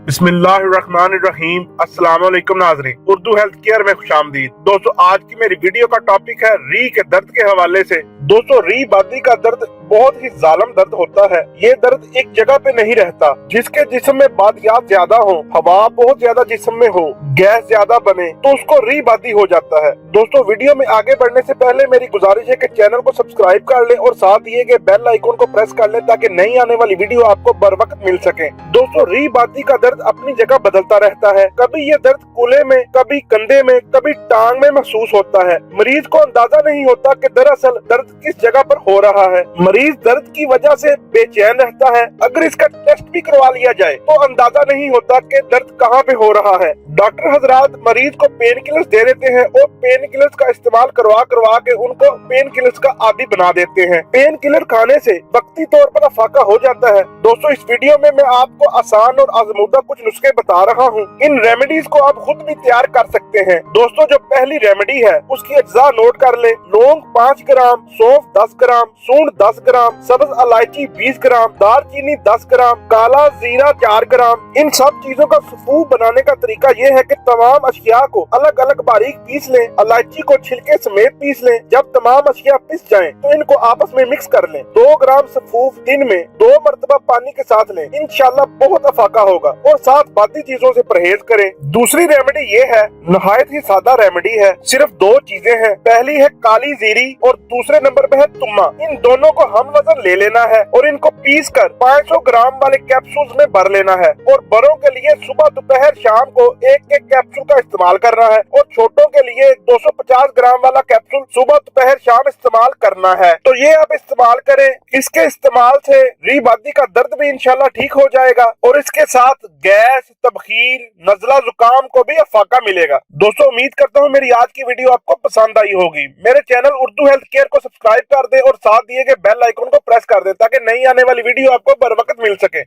बिस्मिल्लाहिर्रहमानिर्रहीम। अस्सलाम वालेकुम नाज़रीन, उर्दू हेल्थ केयर में खुशामदीद। दोस्तों, आज की मेरी वीडियो का टॉपिक है री के दर्द के हवाले से। दोस्तों, री बादी का दर्द बहुत ही जालिम दर्द होता है। ये दर्द एक जगह पे नहीं रहता। जिसके जिस्म में बादियात ज्यादा हो, हवा बहुत ज्यादा जिस्म में हो, गैस ज्यादा बने, तो उसको री बादी हो जाता है। दोस्तों, वीडियो में आगे बढ़ने से पहले मेरी गुजारिश है कि चैनल को सब्सक्राइब कर लें और साथ दिए गए बेल आइकन को प्रेस कर लें ताकि नई आने वाली वीडियो आपको बर वक्त मिल सके। दोस्तों, री बादी का दर्द अपनी जगह बदलता रहता है। कभी ये दर्द कूल्हे में, कभी कंधे में, कभी टांग में महसूस होता है। मरीज को अंदाजा नहीं होता कि दरअसल दर्द किस जगह पर हो रहा है। मरीज दर्द की वजह से बेचैन रहता है। अगर इसका टेस्ट भी करवा लिया जाए तो अंदाजा नहीं होता कि दर्द कहाँ पे हो रहा है। डॉक्टर हजरात मरीज को पेन किलर्स दे देते हैं और पेन किलर्स का इस्तेमाल करवा करवा के उनको पेन किलर्स का आदी बना देते हैं। पेन किलर खाने से वक्ती तौर पर अफाका हो जाता है। दोस्तों, इस वीडियो में मैं आपको आसान और आजमूदा कुछ नुस्खे बता रहा हूँ। इन रेमेडीज को आप खुद भी तैयार कर सकते हैं। दोस्तों, जो पहली रेमेडी है उसकी अज्जा नोट कर ले। लौंग 5 ग्राम, सौंफ 10 ग्राम, सूंड 10 ग्राम, सब्ज इलायची 20 ग्राम, दालचीनी 10 ग्राम, काला जीरा 4 ग्राम। इन सब चीजों का सफूफ बनाने का तरीका ये है कि तमाम अशिया को अलग अलग बारीक पीस लें। इलायची को छिलके समेत पीस लें। जब तमाम अशिया पिस जाएं तो इनको आपस में मिक्स कर लें। 2 ग्राम सफूफ दिन में 2 मरतबा पानी के साथ लें। इंशाल्लाह बहुत अफाका होगा। और साथ बाकी चीजों से परहेज करें। दूसरी रेमेडी ये है, नहायत ही सादा रेमेडी है। सिर्फ 2 चीजें हैं। पहली है काली जीरी और दूसरे नंबर पे है तुम्मा। इन दोनों को हम वजन ले लेना है और इनको पीस कर 500 ग्राम वाले कैप्सूल में भर लेना है। और बड़ों के लिए सुबह दोपहर शाम को एक एक कैप्सूल का इस्तेमाल करना है और छोटों के लिए 250 ग्राम वाला कैप्सूल सुबह दोपहर शाम इस्तेमाल करना है। तो ये आप इस्तेमाल करें। इसके इस्तेमाल से री बादी का दर्द भी इंशाल्लाह ठीक हो जाएगा और इसके साथ गैस, तबखीर, नजला, जुकाम को भी अफाका मिलेगा। दोस्तों, उम्मीद करता हूँ मेरी आज की वीडियो आपको पसंद आई होगी। मेरे चैनल उर्दू हेल्थ केयर को सब्सक्राइब कर दे और साथ दिए गए बेल आइकन को प्रेस कर दे ताकि नई आने वाली वीडियो आपको बर वक्त मिल सके।